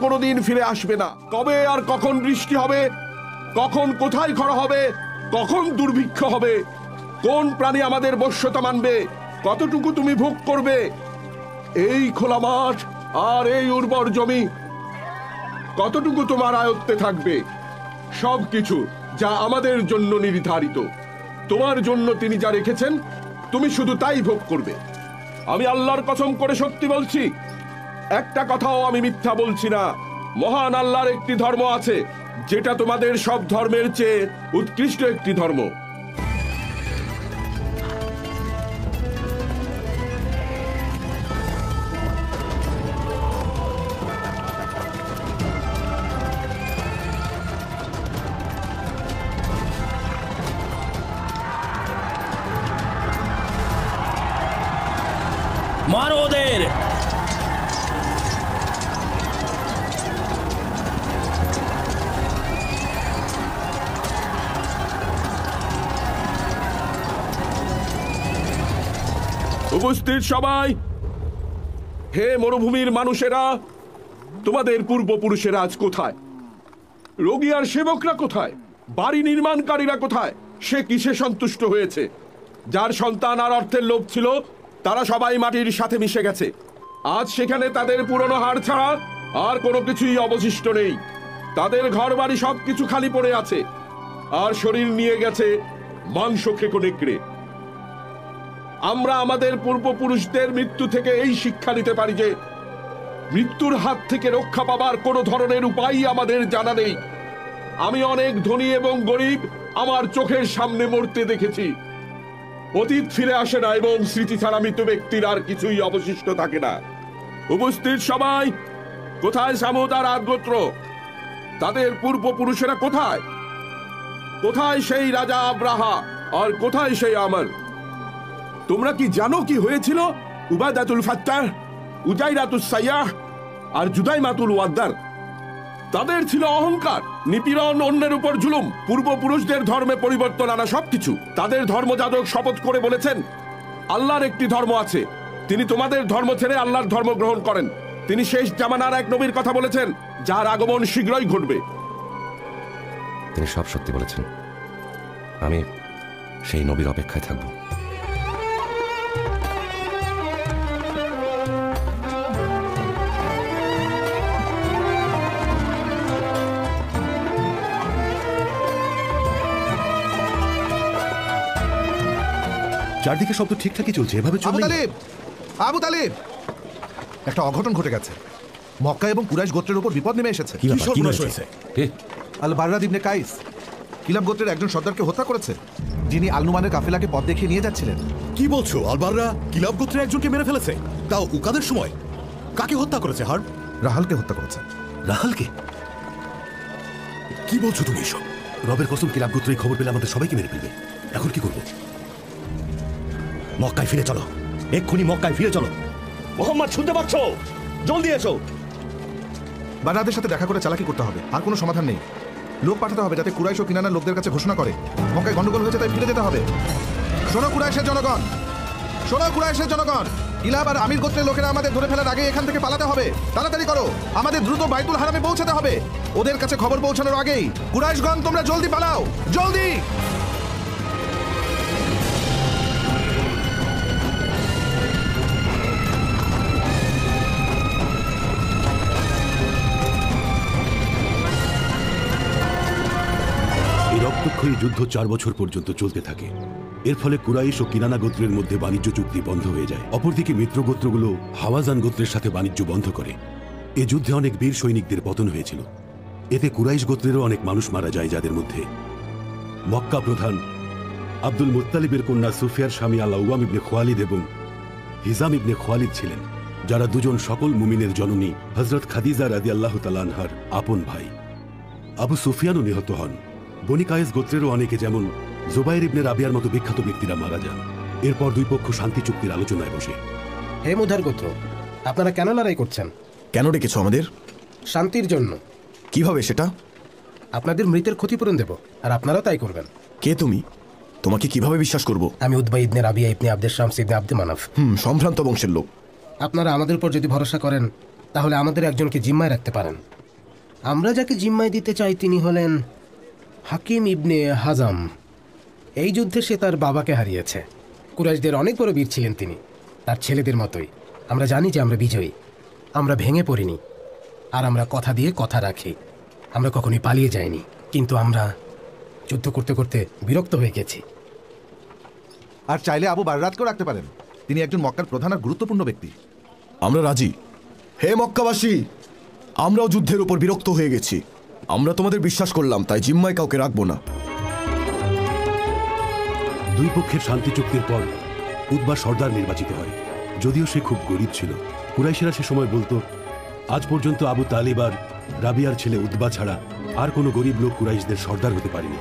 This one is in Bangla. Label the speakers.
Speaker 1: কোনোদিন ফিরে আসবে না। কবে আর কখন বৃষ্টি হবে, কখন কোথায় খরা হবে, কখন দুর্ভিক্ষ হবে, কোন প্রাণী আমাদের বশ্যতা মানবে, কতটুকু তুমি ভোগ করবে, এই খোলা মাঠ আর এই উর্বর জমি কতটুকু তোমার আয়ত্তে থাকবে, সবকিছু যা আমাদের জন্য নির্ধারিত, তোমার জন্য তিনি যা রেখেছেন তুমি শুধু তাই ভোগ করবে। আমি আল্লাহর কসম করে সত্যি বলছি, একটা কথাও আমি মিথ্যা বলছি না। মহান আল্লাহর একটি ধর্ম আছে যেটা তোমাদের সব ধর্মের চেয়ে উৎকৃষ্ট একটি ধর্ম।
Speaker 2: মারো ওদের!
Speaker 1: উপস্থিত সবাই, হে মরুভূমির মানুষেরা, তোমাদের পূর্বপুরুষেরা আজ কোথায়? রোগী আর সেবকরা কোথায়? বাড়ি নির্মাণকারীরা কোথায়? সে কিসে সন্তুষ্ট হয়েছে? যার সন্তান আর অর্থের লোভ ছিল তারা সবাই মাটির সাথে মিশে গেছে। আজ সেখানে তাদের পুরনো হাড় ছাড়া আর কোনো কিছুই অবশিষ্ট নেই। তাদের ঘর বাড়ি সবকিছু খালি পড়ে আছে, আর শরীর নিয়ে গেছে মাংস খেকো নেকড়ে। আমরা আমাদের পূর্বপুরুষদের মৃত্যু থেকে এই শিক্ষা নিতে পারি যে মৃত্যুর হাত থেকে রক্ষা পাবার কোনো ধরনের উপায় আমাদের জানা নেই। আমি অনেক ধনী এবং গরিব আমার চোখের সামনে মরতে দেখেছি। অতীত ফিরে আসে না এবং স্মৃতি ছাড়া মৃত ব্যক্তির আর কিছুই অবশিষ্ট থাকে না। উপস্থিত সবাই, কোথায় সামুদ আর আদ গোত্র? তাদের পূর্বপুরুষেরা কোথায়? কোথায় সেই রাজা আব্রাহা আর কোথায় সেই আমর? তোমরা কি জানো কি হয়েছিল উবাদাতুল ফাত্তাহ, উজাইরাতুস সাইয়াহ আর জুদাইমাতুল ওয়াদ্দার? তাদের ছিল অহংকার, নিপীড়ন, অন্যের উপর জুলুম, পূর্বপুরুষদের ধর্মে পরিবর্তন আনা সবকিছু। তাদের ধর্মযাজক শপথ করে বলেছেন আল্লাহর একটি ধর্ম আছে, তিনি তোমাদের ধর্ম ছেড়ে আল্লাহর ধর্ম গ্রহণ করেন। তিনি শেষ জামানার এক নবীর কথা বলেছেন যার আগমন শীঘ্রই ঘটবে।
Speaker 3: তিনি সব সত্যি বলেছেন। আমি সেই নবীর অপেক্ষায় থাকব।
Speaker 4: চারদিকে সব তো ঠিকঠাকই চলছে, এভাবে চললে।
Speaker 5: আবু তালিব, একটা অঘটন ঘটে গেছে। মক্কা এবং কুরাইশ গোত্রের উপর বিপদ নেমে এসেছে।
Speaker 4: কি সর্বনাশ হয়েছে?
Speaker 5: আল বাররাদ ইবনে কাইস কিলাব গোত্রের একজন সর্দারকে হত্যা করেছে, যিনি আল নুমানের কাফেলাকে পথ দেখিয়ে নিয়ে যাচ্ছিলেন।
Speaker 4: কি বলছো? আল বাররা কিলাব গোত্রের একজনকে মেরে ফেলেছে, তাও উকাদের সময়? কাকে হত্যা করেছে? হার্ব?
Speaker 5: রাহালকে হত্যা করেছে।
Speaker 4: রাহালকে? কি বলছো তুমি এসব? রবের কসম, কিলাব গোত্র এই খবর পেলে আমাদের সবাইকে মেরে ফেলবে। এখন কি করবো? মক্কায় ফিরে চলো, এক্ষুনি মক্কায় ফিরে চলো।
Speaker 2: মোহাম্মদ, শুনতে পাচ্ছ? জলদি এসো।
Speaker 5: বাররাদের সাথে দেখা করে চালাকি করতে হবে, আর কোনো সমাধান নেই। লোক পাঠাতে হবে যাতে কুরাইশ ও কিনানার লোকদের কাছে ঘোষণা করে মক্কায় গন্ডগোল হয়েছে, তাই ফিরে যেতে হবে। শোনো কুরাইশের জনগণ, শোনো কুরাইশের জনগণ, কিলাব আর আমির গোত্রের লোকেরা আমাদের ধরে ফেলার আগে এখান থেকে পালাতে হবে। তাড়াতাড়ি করো, আমাদের দ্রুত বাইতুল হারামে পৌঁছাতে হবে। ওদের কাছে খবর পৌঁছানোর আগেই। কুরাইশগণ, তোমরা জলদি পালাও, জলদি!
Speaker 4: রক্তক্ষয়ী যুদ্ধ 4 বছর পর্যন্ত চলতে থাকে। এর ফলে কুরাইশ ও কিনানা গোত্রের মধ্যে বাণিজ্য চুক্তি বন্ধ হয়ে যায়। অপরদিকে মিত্র গোত্রগুলো হাওয়াজান গোত্রের সাথে বাণিজ্য বন্ধ করে। এ যুদ্ধে অনেক বীর সৈনিকদের পতন হয়েছিল। এতে কুরাইশ গোত্রেরও অনেক মানুষ মারা যায়, যাদের মধ্যে মক্কা প্রধান আব্দুল মুত্তালিবের কন্যা সুফিয়ার স্বামী আল-আওয়াম ইবনে খোয়ালিদ এবং হিজাম ইবনে খোয়ালিদ ছিলেন, যারা দুজন সকল মুমিনের জননী হযরত খাদিজা রাদিয়াল্লাহু তাআলা আনহার আপন ভাই। আবু সুফিয়ানও নিহত হন। বনি কায়েস গোত্রেরও অনেকে, যেমন জুবাইর ইবনে রাবিয়ার মতো বিখ্যাত ব্যক্তিরা মারা যান। এরপর দুই পক্ষ শান্তি চুক্তির আলোচনায় বসে।
Speaker 6: হে মুদার গোত্র, আপনারা কেন লড়াই করছেন?
Speaker 5: কেন ডেকেছো আমাদের?
Speaker 6: শান্তির জন্য।
Speaker 5: কিভাবে সেটা?
Speaker 6: আপনাদের মৃতের ক্ষতিপূরণ দেব, আর আপনারাও তাই করবেন।
Speaker 5: কে তুমি? তোমাকে কিভাবে বিশ্বাস করব?
Speaker 6: আমি উতবা ইবনে রাবিয়া ইবনে আব্দুস শামস ইবনে আব্দে মানাফ।
Speaker 5: সম্ভ্রান্ত বংশের লোক।
Speaker 6: আপনারা আমাদের উপর যদি ভরসা করেন তাহলে আমাদের একজনকে জিম্মায় রাখতে পারেন। আমরা যাকে জিম্মায় দিতে চাই তিনি হলেন হাকিম ইবনে হাজাম। এই যুদ্ধে সে তার বাবাকে হারিয়েছে। কুরাইশদের অনেক বড় বীর ছিলেন তিনি, তার ছেলেদের মতোই। আমরা জানি যে আমরা বিজয়ী, আমরা ভেঙে পড়িনি, আর আমরা কথা দিয়ে কথা রাখি। আমরা কখনোই পালিয়ে যাইনি, কিন্তু আমরা যুদ্ধ করতে করতে বিরক্ত হয়ে গেছি।
Speaker 5: আর চাইলে আবু বাররাতকেও রাখতে পারেন, তিনি একজন মক্কার প্রধান আর গুরুত্বপূর্ণ ব্যক্তি।
Speaker 7: আমরা রাজি। হে মক্কাবাসী, আমরাও যুদ্ধের উপর বিরক্ত হয়ে গেছি। আমরা তোমাদের বিশ্বাস করলাম, তাই জিম্মায় কাউকে রাখবো না।
Speaker 4: দুই পক্ষের শান্তি চুক্তির পর উতবা সর্দার নির্বাচিত হয়। যদিও সে খুব গরিব ছিল, কুরাইশেরা সে সময় বলতো, আজ পর্যন্ত আবু তালিব আর রাবিয়ার ছেলে উতবা ছাড়া আর কোনো গরিব লোক কুরাইশদের সর্দার হতে পারেনি।